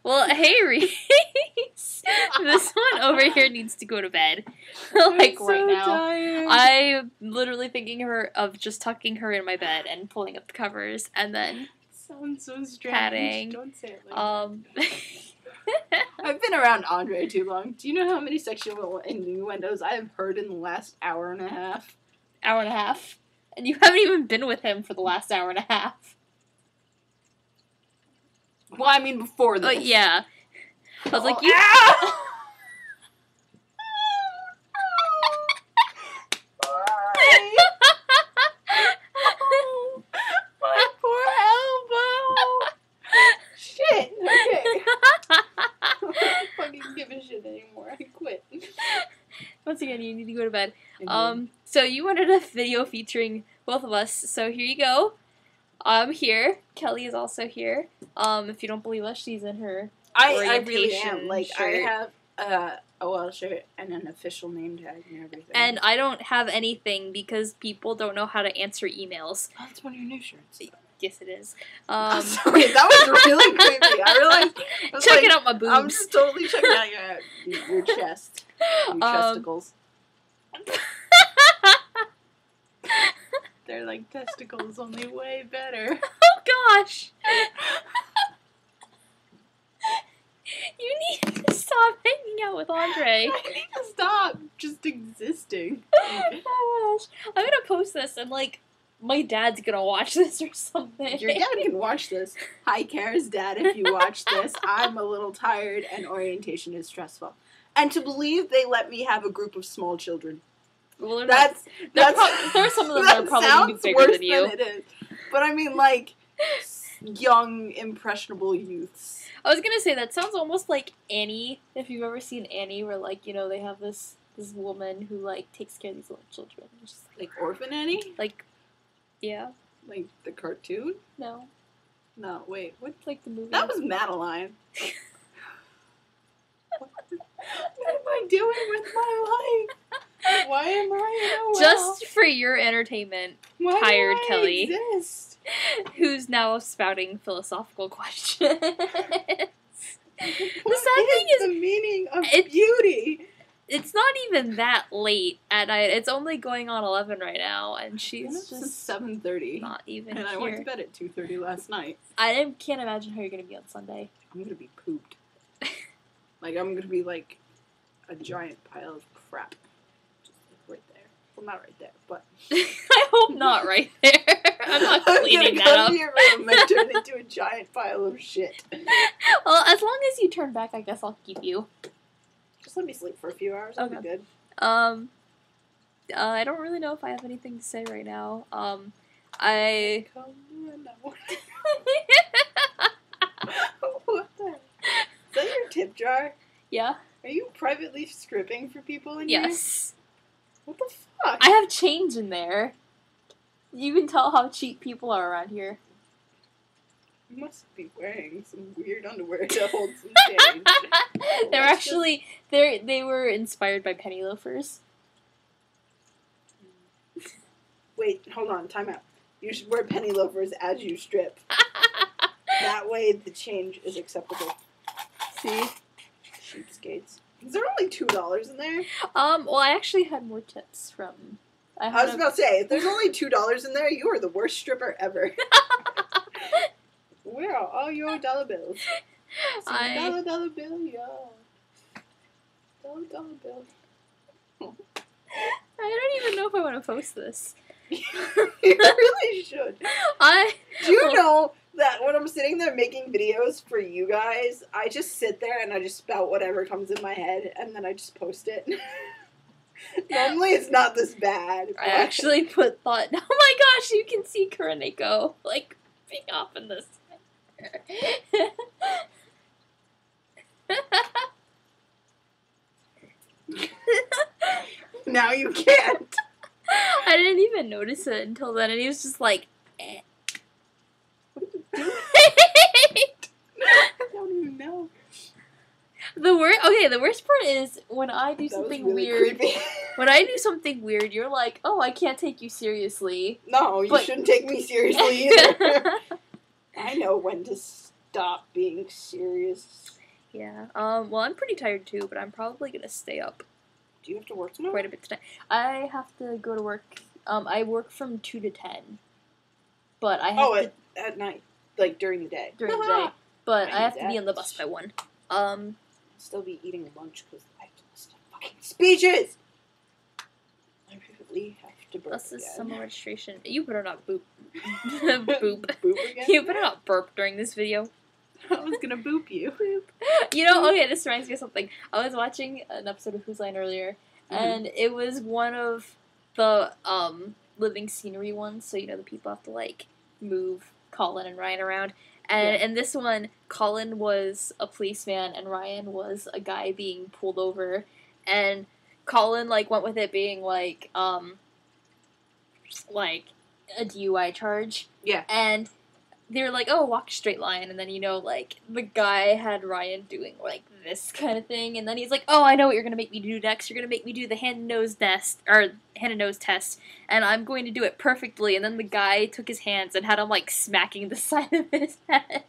Well, hey, Reese. This one over here needs to go to bed. Like, I'm right so now. tired. I'm literally thinking of just tucking her in my bed and pulling up the covers and then Sounds so strange. patting. Don't say it like that. that. I've been around Andre too long. Do you know how many sexual innuendos I have heard in the last hour and a half? Hour and a half. And you haven't even been with him for the last hour and a half. Well, I mean before this. Oh, yeah. I was like, you... My poor elbow! Shit! Okay. I don't fucking give a shit anymore. I quit. Once again, you need to go to bed. Indeed. So you wanted a video featuring both of us, so here you go. I'm here. Kelly is also here. If you don't believe us, she's in her I really orientation am. Like, shirt. I have a OL shirt and an official name tag and everything. And I don't have anything because people don't know how to answer emails. Oh, that's one of your new shirts. Yes, it is. I'm sorry, that was really creepy. I realized. I was Checking like, out my boobs. I'm just totally checking out your chest. Your chesticles. They're like testicles, only way better. Oh gosh! You need to stop hanging out with Andre. I need to stop just existing. Oh gosh. I'm gonna post this and like my dad's gonna watch this or something. Your dad can watch this. Hi, Kara's dad, if you watch this. I'm a little tired and orientation is stressful. And to believe they let me have a group of small children. Well, That's there are some of them that are probably gonna be bigger worse than you. it is. But I mean, like, young, impressionable youths. I was gonna say that sounds almost like Annie. If you've ever seen Annie, where like they have this woman who like takes care of these little children. Just, Like Orphan Annie? like, yeah, Like the cartoon? no, No, wait, what? like the movie. That was Madeline. What am I doing with my life? Why am I in OL? Just for your entertainment, Why tired do I Kelly. exist? Who's now spouting philosophical questions. What The sad thing is, the meaning of it's- beauty? it's not even that late at night. It's only going on 11 right now, and she's Since just 7:30, not even and I here. went to bed at 2:30 last night. Can't imagine how you're gonna be on Sunday. I'm gonna be pooped. Like I'm gonna be like a giant pile of crap, just like right there. Well, not right there, but I hope not right there. I'm not cleaning that I'm gonna up. come to your room and turn into a giant pile of shit. Well, as long as you turn back, I guess I'll keep you. Just let me sleep for a few hours. I'll be Okay. good. I don't really know if I have anything to say right now. I. Come on now. What the heck? Is that your tip jar? Yeah. Are you privately stripping for people in Yes. here? What the fuck? I have change in there. You can tell how cheap people are around here. You must be wearing some weird underwear to hold some change. They're Let's actually they were inspired by penny loafers. Wait, hold on, time out. You should wear penny loafers as you strip. That way the change is acceptable. See? Cheapskates. Is there only $2 in there? Well, I actually had more tips from. I was about to say, if there's only $2 in there, you are the worst stripper ever. Where are all your dollar bills? Dollar bill, yo. Dollar bill. I don't even know if I want to post this. You really should. Do you know that when I'm sitting there making videos for you guys, I just sit there and I just spout whatever comes in my head and then I just post it. Normally it's not this bad. I actually put thought. Oh my gosh, you can see Kuroneko like being off in this. Now you can't. I didn't even notice it until then, and he was just like, eh. I don't even know. The worst part is when I do That was something really weird. creepy. When I do something weird, you're like, "Oh, I can't take you seriously." No, you But- shouldn't take me seriously either. I know when to stop being serious. Yeah. Well, I'm pretty tired too, but I'm probably gonna stay up. Do you have to work tomorrow? Quite a bit tonight. I have to go to work. I work from 2 to 10. But I have to... at night. Like, during the day. During the day. But I have to be on the bus by 1. Still be eating lunch because I have to listen to fucking speeches! I really have to burp This is again. summer registration. You better not boop. Boop. Boop again? You better not burp during this video. I was gonna boop you. Boop. You know, okay, this reminds me of something. I was watching an episode of Whose Line earlier, and it was one of the, living scenery ones, so, you know, the people have to, like, move Colin and Ryan around. And in this one, Colin was a policeman, and Ryan was a guy being pulled over, and Colin, like, went with it being, like a DUI charge. Yeah. And they were like, oh, walk a straight line, and then, you know, like, the guy had Ryan doing, like, this kind of thing, and then he's like, oh, I know what you're gonna make me do next. You're gonna make me do the hand and nose test, and I'm going to do it perfectly, and then the guy took his hands and had him, like, smacking the side of his head.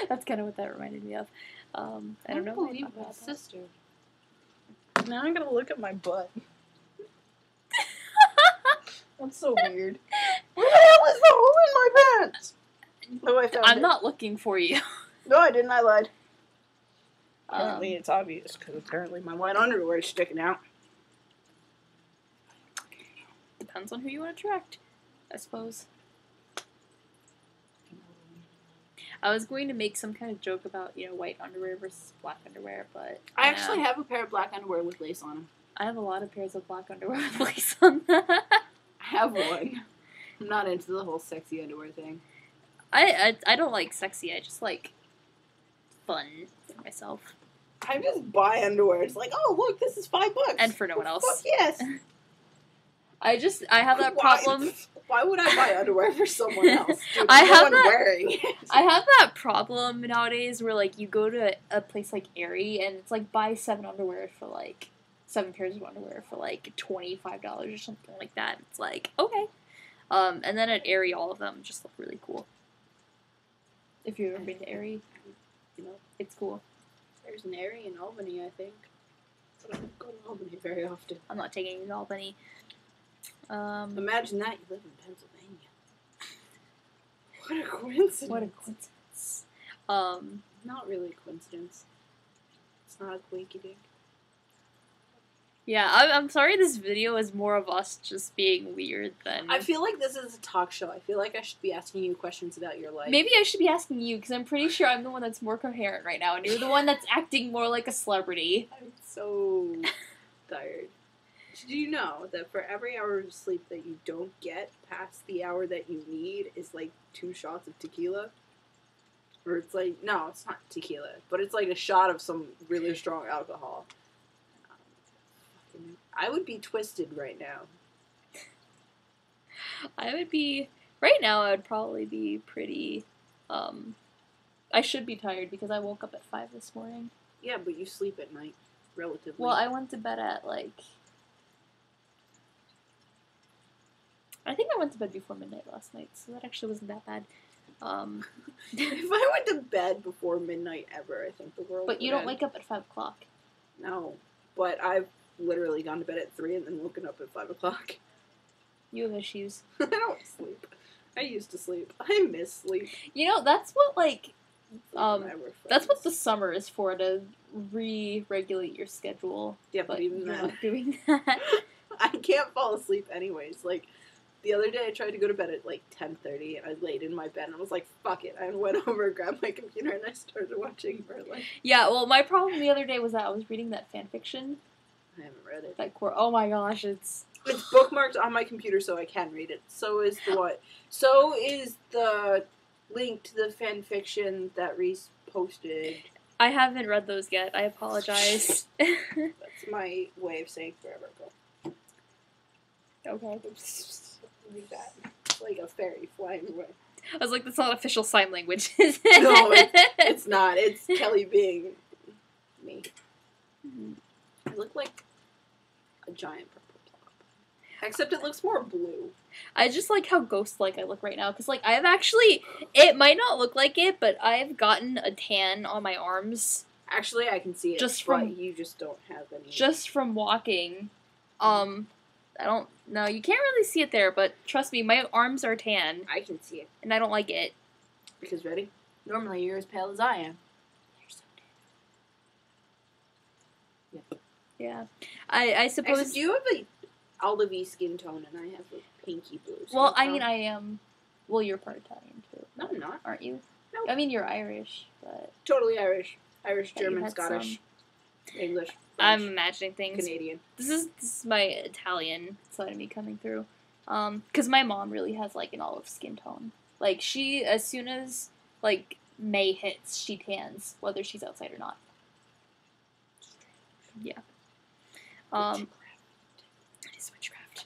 That's kind of what that reminded me of. I don't know. believe my sister. Now I'm gonna look at my butt. That's so weird. Where the hell is the hole in my pants? Oh, I found I'm it. not looking for you. No, I didn't. I lied. Apparently it's obvious, because apparently my white underwear is sticking out. Depends on who you want to attract, I suppose. I was going to make some kind of joke about, you know, white underwear versus black underwear, but... I actually have a pair of black underwear with lace on them. I have a lot of pairs of black underwear with lace on them. I have one. I'm not into the whole sexy underwear thing. I don't like sexy, I just like fun for myself. I just buy underwear. It's like, oh, look, this is $5. And for no one else. Fuck yes. I have that problem. Why would I buy underwear for someone else? Dude, I no have one that- wearing it. I have that problem nowadays where, like, you go to a place like Aerie and it's like buy 7 underwear for, like, 7 pairs of underwear for, like, $25 or something like that. It's like, okay. And then at Aerie, all of them just look really cool. If you've ever been to Aerie, you know, it's cool. There's an Aerie in Albany, I think. But I don't go to Albany very often. I'm not taking you to Albany. Imagine that, you live in Pennsylvania. What a coincidence. What a coincidence. Not really a coincidence. It's not a quakey dink. Yeah, I'm sorry this video is more of us just being weird than... I feel like this is a talk show. I feel like I should be asking you questions about your life. Maybe I should be asking you, because I'm pretty sure I'm the one that's more coherent right now, and you're the one that's acting more like a celebrity. I'm so tired. Did you know that for every hour of sleep that you don't get past the hour that you need is like 2 shots of tequila? Or it's like, no, it's not tequila, but it's like a shot of some really strong alcohol. I would be twisted right now. Right now I would probably be pretty, I should be tired because I woke up at 5 this morning. Yeah, but you sleep at night, relatively. Well, I went to bed at, like, I think I went to bed before midnight last night, so that actually wasn't that bad. If I went to bed before midnight ever, I think the world But you would don't end. wake up at 5 o'clock. No, but I've literally gone to bed at 3 and then woken up at 5 o'clock. You have issues. I don't sleep. I used to sleep. I miss sleep. You know, that's what, like, that's what the the summer is for, to re-regulate your schedule. Yeah, but even you're then. not doing that. I can't fall asleep anyways. Like, the other day I tried to go to bed at like 10:30 and I laid in my bed and I was like, fuck it. I went over, grabbed my computer, and I started watching Merlin. Yeah, well, my problem the other day was that I was reading that fanfiction. I haven't read it. That oh my gosh, it's bookmarked on my computer so I can read it. So is the link to the fanfiction that Reese posted. I haven't read those yet. I apologize. That's my way of saying forever ago. Okay. Read that. It's like a fairy flying away. I was like, that's not official sign language, is it? No, it's not. It's Kelly being me. Mhm. I look like a giant purple blob. Except it looks more blue. I just like how ghost-like I look right now, because, like, I've actually, it might not look like it, but I've gotten a tan on my arms. Actually, I can see it, just from, but you just don't have any. Just from walking. I don't, no, you can't really see it there, but trust me, my arms are tan. I can see it. And I don't like it. Because, ready? Normally you're as pale as I am. You're so tan. Yeah. I suppose... Except you have a olive-y skin tone, and I have a pinky blue skin Well, tone. I mean, I am... Well, you're part Italian, too. No, I'm not. Aren't you? No. I mean, you're Irish, but... Totally Irish. Irish, Yeah, German, Scottish, English, French, I'm imagining things. Canadian. This is my Italian side of me coming through. Because my mom really has, like, an olive skin tone. Like, she, as soon as, like, May hits, she tans, whether she's outside or not. Yeah. It is witchcraft.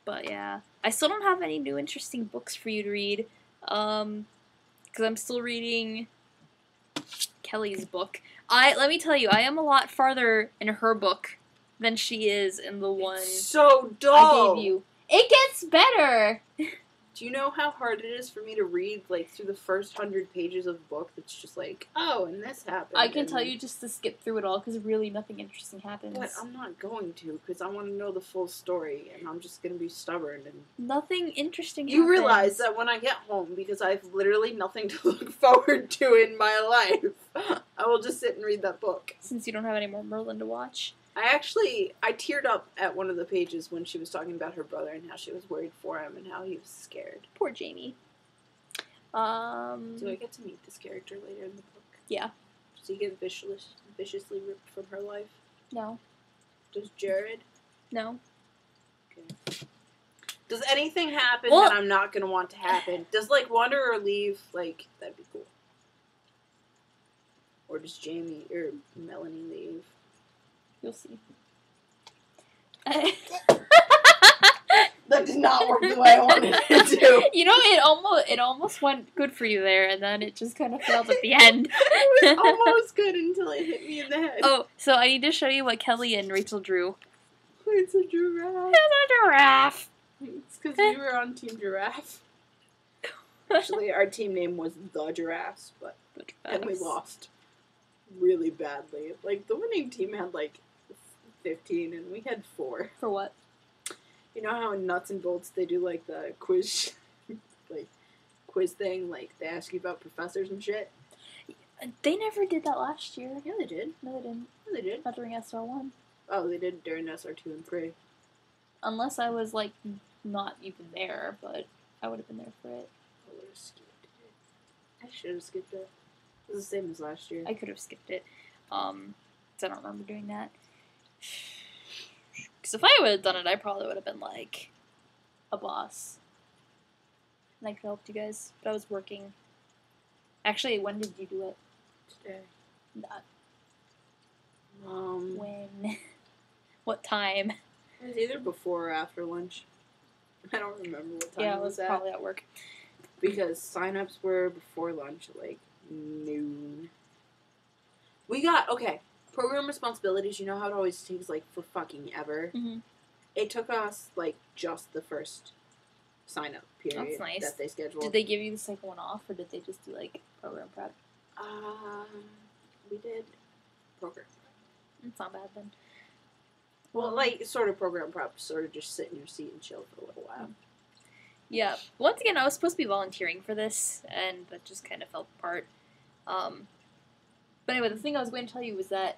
But yeah. I still don't have any new interesting books for you to read. Because I'm still reading Kelly's book. Let me tell you, I am a lot farther in her book than she is in the one so dull. I gave you. It gets better! Do you know how hard it is for me to read, like, through the first 100 pages of a book that's just like, oh, and this happened. I can tell you just to skip through it all, because really nothing interesting happens. But I'm not going to, because I want to know the full story, and I'm just going to be stubborn. And nothing interesting you happens. realize that when I get home, because I have literally nothing to look forward to in my life, I will just sit and read that book. Since you don't have any more Merlin to watch. I teared up at one of the pages when she was talking about her brother and how she was worried for him and how he was scared. Poor Jamie. Do I get to meet this character later in the book? Yeah. Does he get viciously ripped from her life? No. Does Jared? No. Okay. Does anything happen that I'm not going to want to happen? Does, like, Wanderer leave? Like, that'd be cool. Or does Jamie or Melanie leave? You'll see. That did not work the way I wanted it to. You know, it almost went good for you there, and then it just kind of failed at the end. It was almost good until it hit me in the head. Oh, so I need to show you what Kelly and Rachel drew. It's a giraffe. It's a giraffe. It's because we were on Team Giraffe. Actually, our team name was The Giraffes, and we lost really badly. Like, the winning team had, like, 15, and we had 4. For what? You know how in Nuts and Bolts they do, like, the quiz, quiz thing? Like, they ask you about professors and shit? They never did that last year. Yeah, they did. No, they didn't. Yeah, they did. Not during SR1. Oh, they did during SR2 and 3. Unless I was, like, not even there, but I would have been there for it. I would have skipped it. I should have skipped it. It was the same as last year. I could have skipped it. So I don't remember doing that. Because if I would have done it, I probably would have been, like, a boss. And I could have helped you guys. But I was working. Actually, when did you do it? Today. Not. When? What time? It was either before or after lunch. I don't remember what time it was at. Probably at work. Because sign-ups were before lunch, like, noon. We got, okay, program responsibilities, you know how it always takes, like, for fucking ever? Mm-hmm. It took us, like, just the first sign-up period. That's nice. That they scheduled. Did they give you the second one off, or did they just do, like, program prep? We did program prep. It's not bad, then. Well, like, sort of program prep, sort of just sit in your seat and chill for a little while. Yeah. Once again, I was supposed to be volunteering for this, and that just kind of fell apart. But anyway, the thing I was going to tell you was that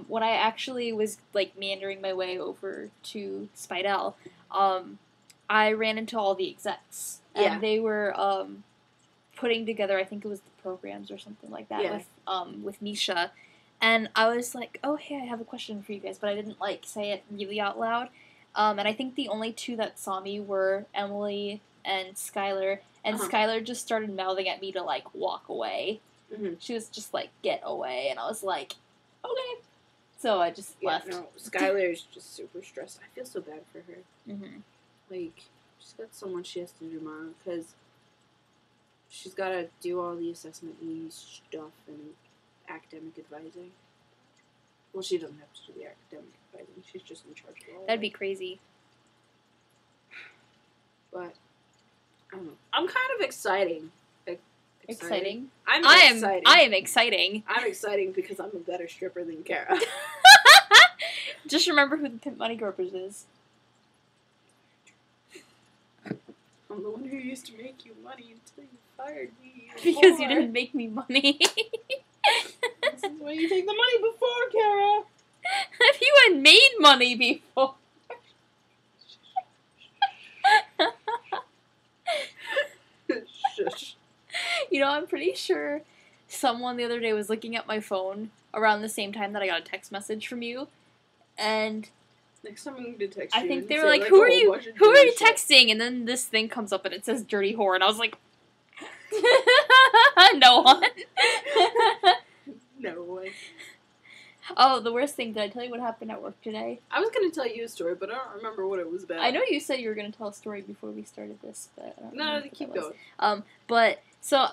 when I actually was, like, meandering my way over to Spidell, I ran into all the execs. And they were putting together, I think it was the programs or something like that, with Misha. And I was like, oh, hey, I have a question for you guys, but I didn't, like, say it really out loud. And I think the only two that saw me were Emily and Skylar, and Skylar just started mouthing at me to, like, walk away. Mm-hmm. She was just like, get away, and I was like, okay. So I just left. No, Skylar's just super stressed. I feel so bad for her. Mm-hmm. Like, she's got so much she has to do tomorrow, because she's got to do all the assessment stuff and academic advising. Well, she doesn't have to do the academic advising. She's just in charge of all of That'd be it. crazy. But, I don't know. I'm kind of exciting. Exciting? I am exciting. I'm exciting because I'm a better stripper than Kara. Just remember who the Pimp Money Gropers is. I'm the one who used to make you money until you fired me. Because you didn't make me money. This is why you take the money before, Kara. If you had made money before. Shush. You know, I'm pretty sure someone the other day was looking at my phone around the same time that I got a text message from you, and Next time I'm going to text you. I think they and were say, like, "Who are you? Who are you shit." texting?" And then this thing comes up and it says "dirty whore," and I was like, "No one." No one. Oh, the worst thing. Did I tell you what happened at work today? I was going to tell you a story, but I don't remember what it was about. I know you said you were going to tell a story before we started this, but I don't No, remember keep what that was. going. But so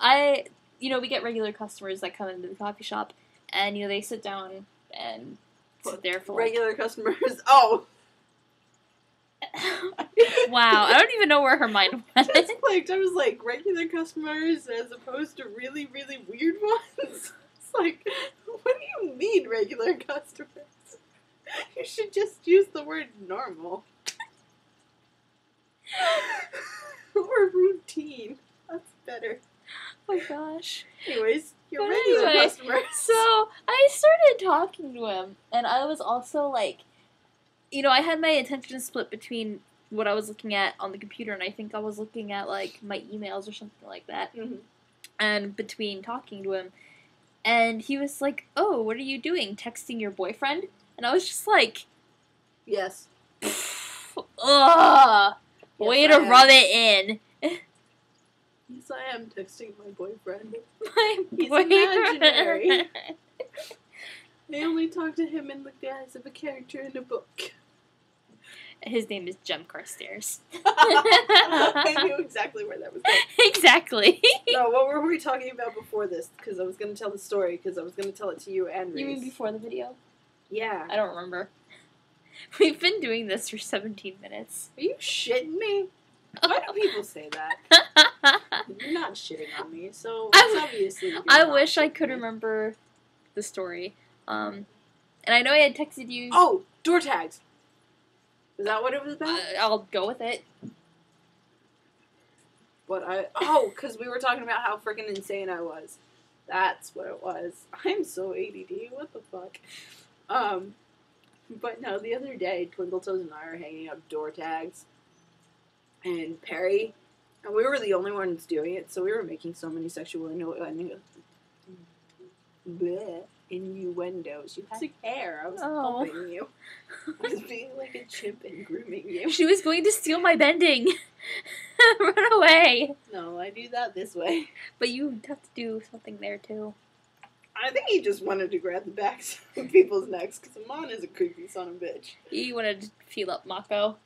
we get regular customers that come into the coffee shop, and they sit down and sit there for regular customers. Oh. Wow, I don't even know where her mind went. Just clicked. I was like, regular customers as opposed to really, really weird ones. It's like, what do you mean regular customers? You should just use the word normal. Or routine. That's better. Oh my gosh. Anyways, your regular customers. So I started talking to him, and I was also like, I had my attention split between what I was looking at on the computer, and I think I was looking at like my emails or something like that, and between talking to him, and he was like, "Oh, what are you doing? Texting your boyfriend?" And I was just like, yes. Ugh. Way to rub it in. Yes, I am texting my boyfriend. He's imaginary. They only talk to him in the guise of a character in a book. His name is Jem Carstairs. I knew exactly where that was going. Exactly. No, what were we talking about before this? Because I was going to tell the story, because I was going to tell it to you and Reese. You mean before the video? Yeah. I don't remember. We've been doing this for 17 minutes. Are you shitting me? Why do people say that? You're not shitting on me, so it's obviously I wish I could remember the story. And I know I had texted you... Oh! Door tags! Is that what it was about? I'll go with it. Because we were talking about how freaking insane I was. That's what it was. I'm so ADD, what the fuck? But no, the other day, Twinkletoes and I are hanging up door tags. And Perry, and we were the only ones doing it, so we were making so many sexual innuendos. You had hair. I was helping you. I was being like a chimp and grooming you. She was going to steal my bending. Run away. No, I do that this way. But you have to do something there, too. I think he just wanted to grab the backs of people's necks, because Amon is a creepy son of a bitch. He wanted to feel up Mako.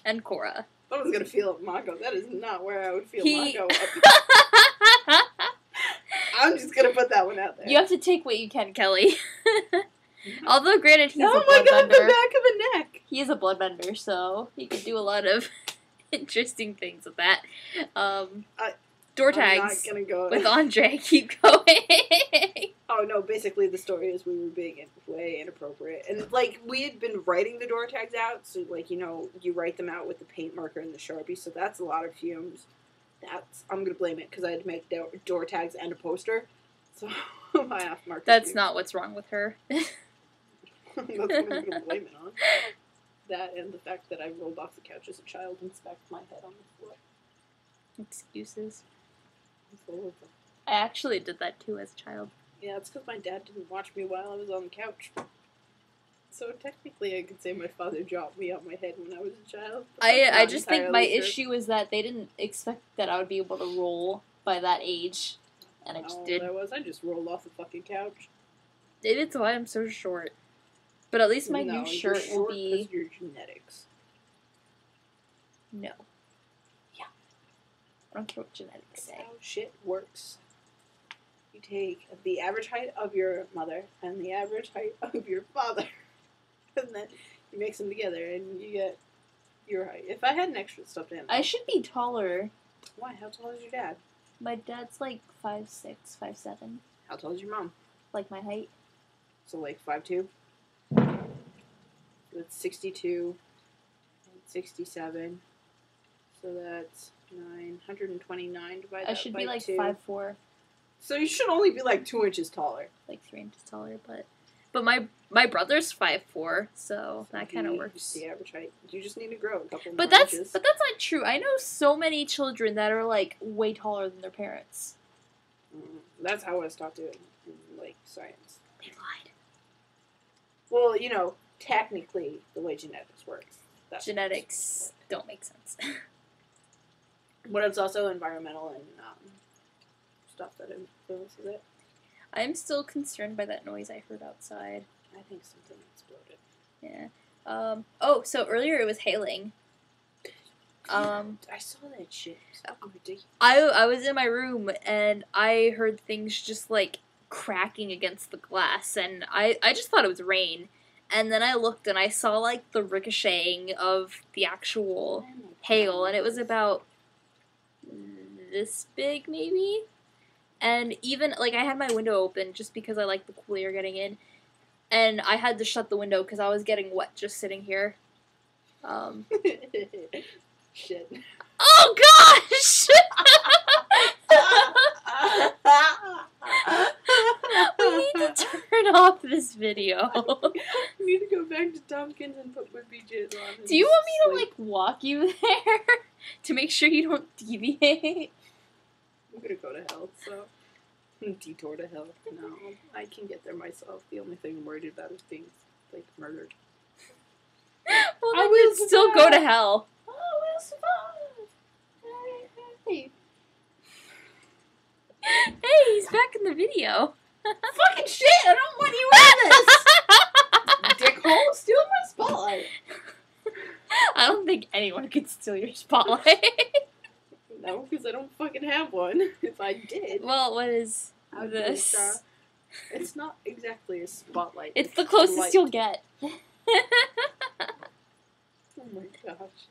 And Cora. I was going to feel up Mako. That is not where I would feel Mako up. I'm just going to put that one out there. You have to take what you can, Kelly. Although, granted, he's a bloodbender. Oh my god, the back of a neck! He is a bloodbender, so he could do a lot of interesting things with that. Door tags I'm not gonna go with Andre. Keep going. Oh no, basically the story is we were being way inappropriate. And like, we had been writing the door tags out, so like, you write them out with the paint marker and the Sharpie, so that's a lot of fumes. I'm gonna blame it, because I had to make door tags and a poster. So I have to mark. That's not what's wrong with her. That's what I'm gonna blame it on. That and the fact that I rolled off the couch as a child and smacked my head on the floor. Excuses. I'm full of them. I actually did that too as a child. Yeah, it's because my dad didn't watch me while I was on the couch. So technically I could say my father dropped me on my head when I was a child. I just think my issue is that they didn't expect that I would be able to roll by that age. And I just did. I just rolled off the fucking couch. It's why I'm so short. But at least my new shirt will be... Because your genetics. No. Yeah. I don't care what genetics say. That's how shit works. you take the average height of your mother and the average height of your father, and then you mix them together, and you get your height. If I had an extra stuffed animal... I should be taller. Why? How tall is your dad? My dad's like 5'6", 5'7". How tall is your mom? Like my height. So like 5'2"? That's 62, 67, so that's 929 divided by 2. I should be like 5'4". So you should only be like 2 inches taller. Like 3 inches taller, but my brother's 5'4", so that kind of works. Just the average height. You just need to grow a couple more inches. But that's not true. I know so many children that are like way taller than their parents. That's how I was taught to in like science. They lied. Well, you know, technically the way genetics works. Genetics don't make sense. But it's also environmental and stuff that influences it. I'm still concerned by that noise I heard outside. I think something exploded. Yeah. Oh, so earlier it was hailing. I saw that shit. That was ridiculous. I was in my room and I heard things just like cracking against the glass, and I just thought it was rain. And then I looked and I saw like the ricocheting of the actual hail, and it was about this big maybe. And even like I had my window open just because I like the cool air getting in, and I had to shut the window because I was getting wet just sitting here. Shit. Oh gosh! We need to turn off this video. We need to go back to Tompkins and put my BJs on. Do you want me to like walk you there to make sure you don't deviate? I'm gonna go to hell, so detour to hell. No, I can get there myself. The only thing I'm worried about is being like murdered. Well, then you'd still go to hell. I will survive. Hey. Hey, he's back in the video. Fucking shit! I don't want you in this! Dickhole, steal my spotlight. I don't think anyone could steal your spotlight. No, because I don't fucking have one. If I did. Well, what is this? It's not exactly a spotlight. It's the closest you'll get. Oh my gosh.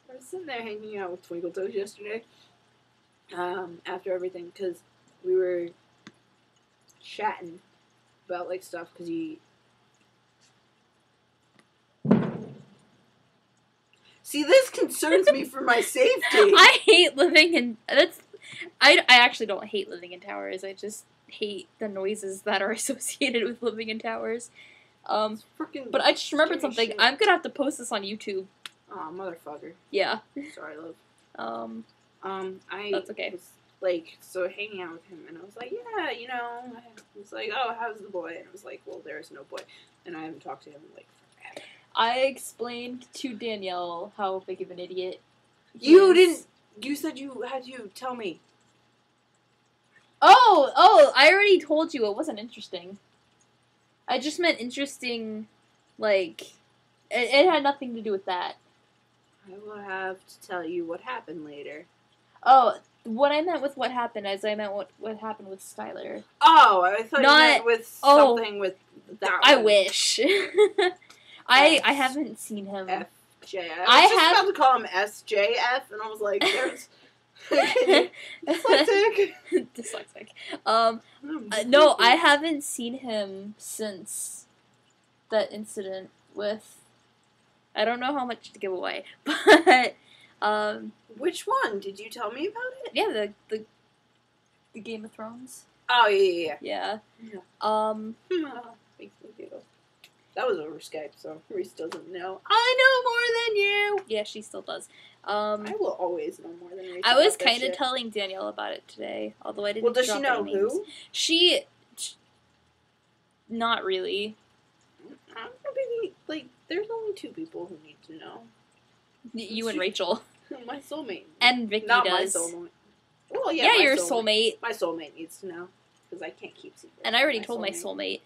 I was sitting there hanging out with Twinkle Toes yesterday. After everything, because we were chatting about like stuff, because he... See, this concerns me for my safety. I hate living in... I actually don't hate living in towers. I just hate the noises that are associated with living in towers. But I just remembered something. Shit. I'm gonna have to post this on YouTube. Aw, motherfucker. Yeah. Sorry, love. That's okay. Was, like, so hanging out with him, and I was like, yeah, you know, I was like, oh, how's the boy? And I was like, well, there's no boy. And I haven't talked to him in, like, forever. I explained to Danielle how big of an idiot you didn't. You said you had to tell me. Oh, I already told you. It wasn't interesting. I just meant interesting, like, it had nothing to do with that. I will have to tell you what happened later. Oh, what I meant with what happened is I meant what happened with Skylar. Oh, I thought you meant with something with that I one. wish. I haven't seen him. FJF. I was just about to call him SJF, and I was like, there's... Dyslexic. Dyslexic. No, I haven't seen him since that incident with... I don't know how much to give away, but... Which one? Did you tell me about it? Yeah, the Game of Thrones. Oh, yeah. Yeah. Makes me giggle. That was over Skype, so Reese doesn't know. I know more than you! Yeah, she still does. I will always know more than Reese. I was kind of telling Danielle about it today, although I didn't. Well, does she know who? She not really. I'm probably, like, there's only 2 people who need to know. You and Rachel. My soulmate. And Vicky not does. My soulmate. Well, yeah, your soulmate. My soulmate needs to know, because I can't keep secrets. And I already told my soulmate.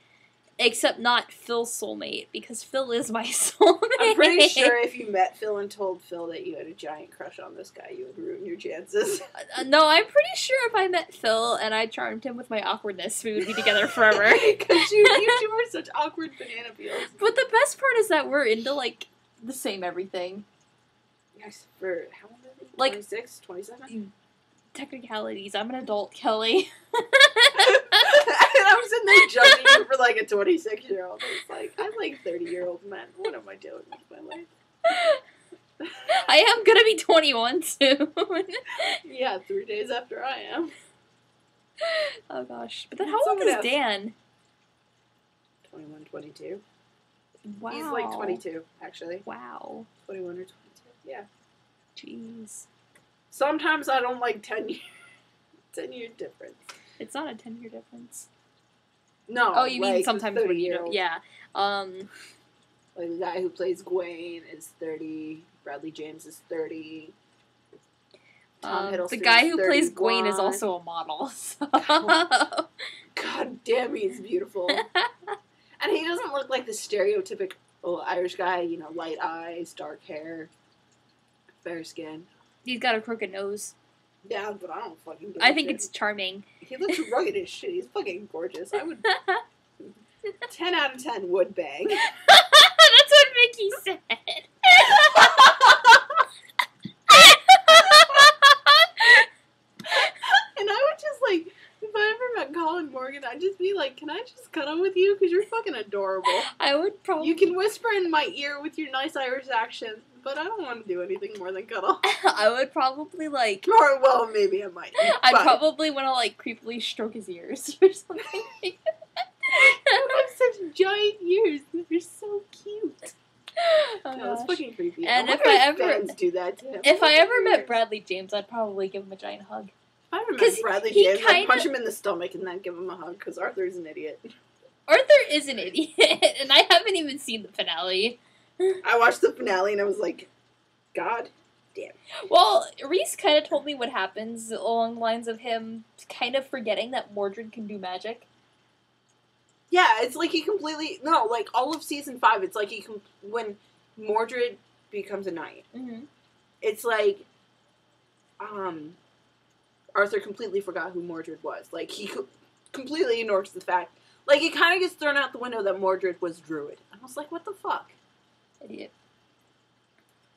Except not Phil's soulmate, because Phil is my soulmate. I'm pretty sure if you met Phil and told Phil that you had a giant crush on this guy, you would ruin your chances. No, I'm pretty sure if I met Phil and I charmed him with my awkwardness, we would be together forever. Because you two are such awkward banana peels. But the best part is that we're into, like, the same everything. Yes, for how long is it? Like, 26? 27? Technicalities. I'm an adult, Kelly. And I was in there judging you for like a 26-year-old. I was like, I like 30-year-old men. What am I doing with my life? I am gonna be 21 soon. Yeah, 3 days after I am. Oh gosh. But then how old is Dan? 21, 22. Wow. He's like 22, actually. Wow. 21 or 22, yeah. Jeez. Sometimes I don't like 10-year difference. It's not a 10-year difference. No. Oh, you like mean sometimes when you know. Yeah. Like the guy who plays Gwaine is 30. Bradley James is 30. Tom Hiddleston the guy who 31. plays Gwaine is also a model. So. God damn, he's beautiful. And he doesn't look like the stereotypical Irish guy, you know, light eyes, dark hair, fair skin. He's got a crooked nose. Yeah, but I don't fucking give I a think shit. it's charming. He looks rugged as shit. He's fucking gorgeous. I would 10 out of 10 would bang. That's what Mickey said. And I would just like, if I ever met Colin Morgan, I'd just be like, can I just cuddle with you? Because you're fucking adorable. I would probably... You can whisper in my ear with your nice Irish accent, but I don't want to do anything more than cuddle. I would probably, like... Or, well, maybe I might. I'd probably want to, like, creepily stroke his ears or something. You have such giant ears. They're so cute. Oh, No, it's gosh. fucking creepy. And I if wonder I ever... fans do that to him. If I ever met Bradley James, I'd probably give him a giant hug. If I ever 'Cause met Bradley he James, I'd kinda- punch him in the stomach and then give him a hug, because Arthur's an idiot. Arthur is an idiot, and I haven't even seen the finale. I watched the finale and I was like, God damn. Well, Reese kind of told me what happens along the lines of him kind of forgetting that Mordred can do magic. Yeah, it's like he completely... No, like, all of season 5, it's like he... when Mordred becomes a knight, Mm-hmm. it's like... Arthur completely forgot who Mordred was. Like, he completely ignores the fact... Like, it kind of gets thrown out the window that Mordred was Druid. I was like, what the fuck? Idiot.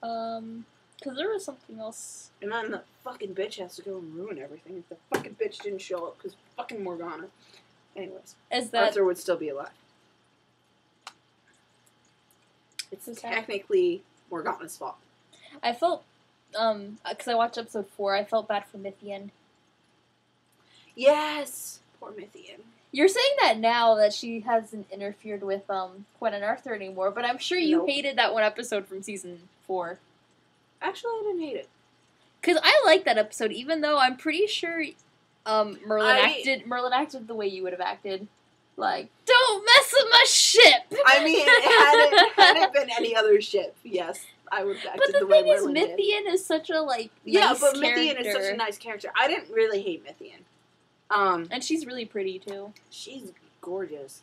Because there was something else. And then the fucking bitch has to go and ruin everything if the fucking bitch didn't show up, because fucking Morgana. Anyways, Is that Arthur would still be alive. It's technically Morgana's fault. I felt, because I watched episode 4, I felt bad for Mythian. Yes! Poor Mythian. You're saying that now that she hasn't interfered with Gwen and Arthur anymore, but I'm sure you hated that one episode from season 4. Actually, I didn't hate it. Because I like that episode, even though I'm pretty sure Merlin acted the way you would have acted. Like, don't mess with my ship! I mean, had it been any other ship, yes, I would have acted the way Merlin did. But the thing is, Mythian is such a, like, yeah, nice but character. Mythian is such a nice character. I didn't really hate Mythian. And she's really pretty, too. She's gorgeous.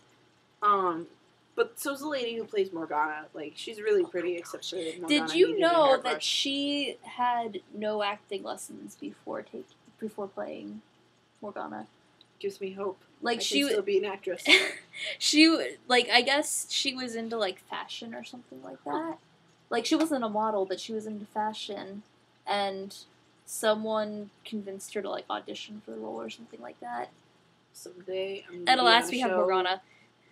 But so's the lady who plays Morgana. Like, she's really pretty, except for Morgana. Did you know that she had no acting lessons before playing Morgana? Gives me hope. Like, I can still be an actress. I guess she was into, like, fashion or something like that. Like, she wasn't a model, but she was into fashion. And someone convinced her to, like, audition for the role or something like that. Someday, I'm And alas, we have Morgana.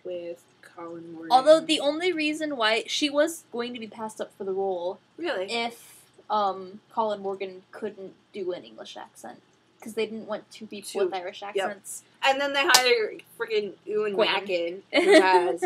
With Colin Morgan. Although the only reason why she was going to be passed up for the role, really, if Colin Morgan couldn't do an English accent, because they didn't want two people with Irish accents. Yep. And then they hire freaking Ewan Mackin, who has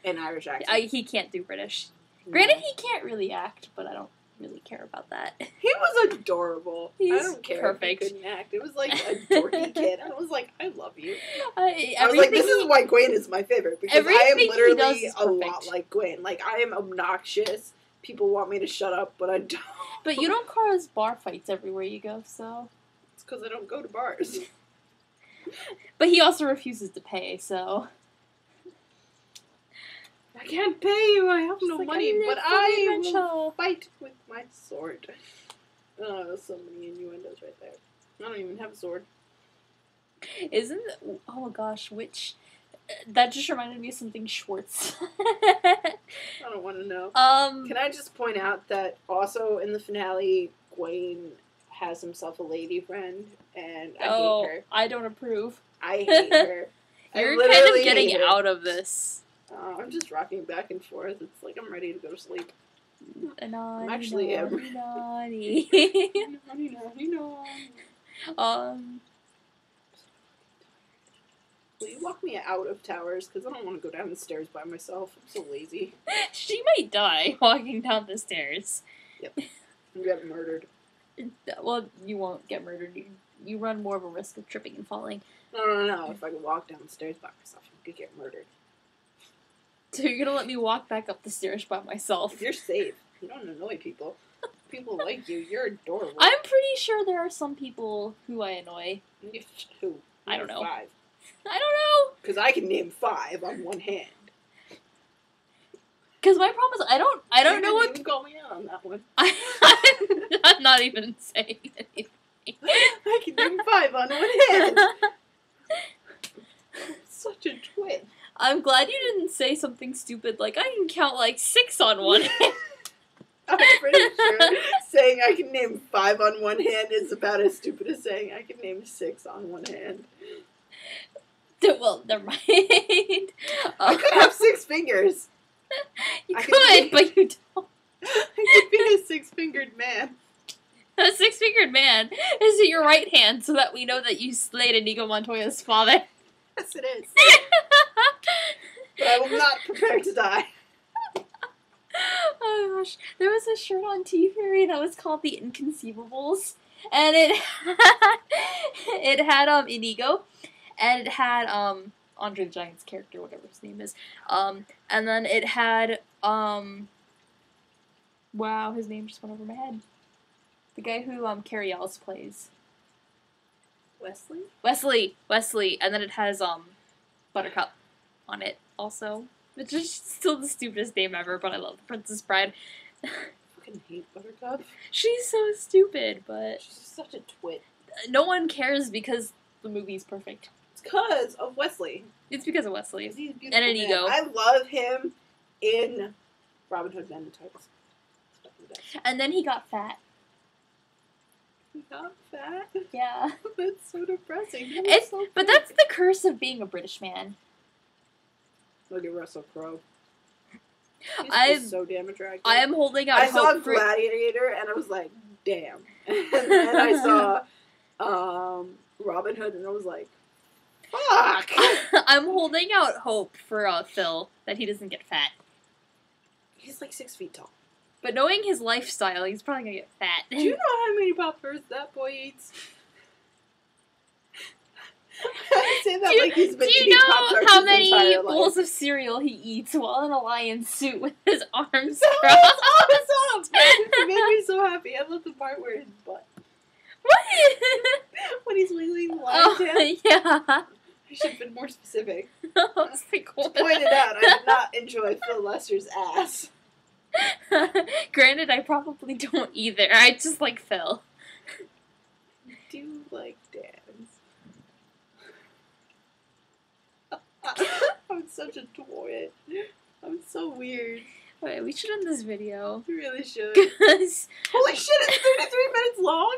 an Irish accent. He can't do British. Granted, he can't really act, but I don't really care about that. He was adorable. I don't care perfect. if he couldn't act. It was like a dorky kid. I was like, I love you. I was like, this is why Gwen is my favorite, because I am literally a perfect. lot like Gwen. Like, I am obnoxious. People want me to shut up, but I don't. But you don't cause bar fights everywhere you go, so... It's because I don't go to bars. But he also refuses to pay, so... I can't pay you. I have no like, money, but I will fight with my sword. Oh, so many innuendos right there. I don't even have a sword. Isn't... Oh my gosh, which... That just reminded me of something Schwartz. I don't want to know. Can I just point out that also in the finale, Gwen has himself a lady friend, and I hate her. I don't approve. I hate her. You're kind of getting out of this. I'm just rocking back and forth. It's like I'm ready to go to sleep. I'm actually naughty. Will you walk me out of towers? Because I don't want to go down the stairs by myself. I'm so lazy. She might die walking down the stairs. Yep. I'm getting murdered. Well, you won't get murdered. You run more of a risk of tripping and falling. No. If I could walk down the stairs by myself, I could get murdered. So you're gonna let me walk back up the stairs by myself? You're safe. You don't annoy people. People like you. You're adorable. I'm pretty sure there are some people who I annoy. Who? I don't know. 5. I don't know. Because I can name 5 on one hand. Because my problem is I don't know what. You call me out on that one. I'm not even saying anything. I can name 5 on one hand. Such a twin. I'm glad you didn't say something stupid like I can count like 6 on one hand. I'm pretty sure saying I can name 5 on one hand is about as stupid as saying I can name 6 on one hand. Well, never mind. I could have 6 fingers. You could, but you don't. I could be a 6-fingered man. A 6-fingered man is your right hand, so that we know that you slayed Inigo Montoya's father. Yes, it is. But I will not prepare to die. Oh gosh, there was a shirt on T-Fury that was called The Inconceivables, and it had Inigo, and it had Andre the Giant's character, whatever his name is, and then it had wow, his name just went over my head. The guy who Carrie Ellis plays. Wesley, and then it has Buttercup on it also. Which is still the stupidest name ever, but I love the Princess Bride. I fucking hate Buttercup. She's so stupid, but she's such a twit. No one cares because the movie's perfect. It's because of Wesley. It's because of Wesley. He's beautiful and Inigo. I love him in Robin Hood Men in Tights. And then he got fat. He got fat? Yeah. That's so depressing. But that's the curse of being a British man. Look at Russell Crowe. He's so damn attractive. I am holding out hope. I saw Gladiator and I was like, damn. And then I saw Robin Hood and I was like, fuck. I'm holding out hope for Phil that he doesn't get fat. He's like 6 feet tall. But knowing his lifestyle, he's probably gonna get fat. Do you know how many Pop-Tarts that boy eats? I say that like he's been eating Pop-Tarts. Do you know how many bowls of cereal he eats while in a lion suit with his arms crossed? Awesome! It made me so happy. I love the part where his butt. What? When he's wiggling the lion tail. Yeah. I should have been more specific. It's like, to point it out, I did not enjoy Phil Lester's ass. Granted, I probably don't either. I just like Phil. I do like dance. I'm such a twit. I'm so weird. Wait, we should end this video. We really should. Because holy shit, it's 33 minutes long?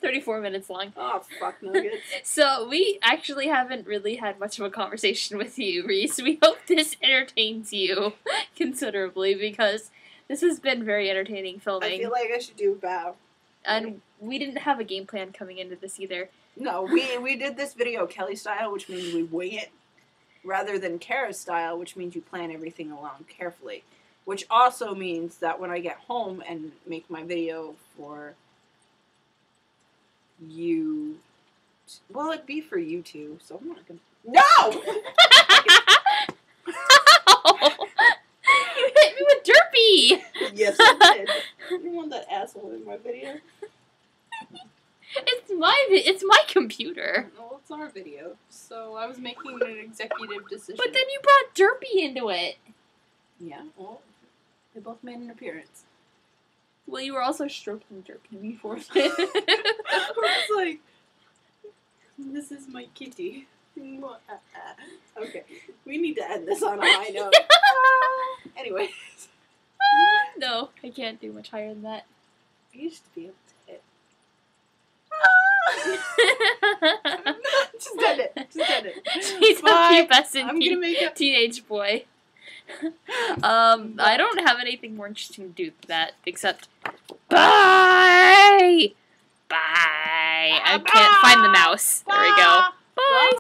34 minutes long. Oh, fuck nuggets. So, we actually haven't really had much of a conversation with you, Reese. We hope this entertains you considerably, because this has been very entertaining filming. I feel like I should do a bow. And we didn't have a game plan coming into this either. No, we did this video Kelly style, which means we wing it, rather than Kara style, which means you plan everything along carefully. Which also means that when I get home and make my video for you, well, it'd be for you two, so I'm not gonna. No! You hit me with Derpy! Yes, I did. You want that asshole in my video? It's my computer. Well, it's our video, so I was making an executive decision. But then you brought Derpy into it. Yeah, well, they both made an appearance. Well, you were also stroking jerking before. I was like, this is my kitty. Okay, we need to end this on a high note. Anyways. No, I can't do much higher than that. I used to be able to hit. Just end it. Just end it. She's a pubescent I'm gonna make a teenage boy. I don't have anything more interesting to do than that, except bye! Bye! I can't find the mouse. There we go. Bye!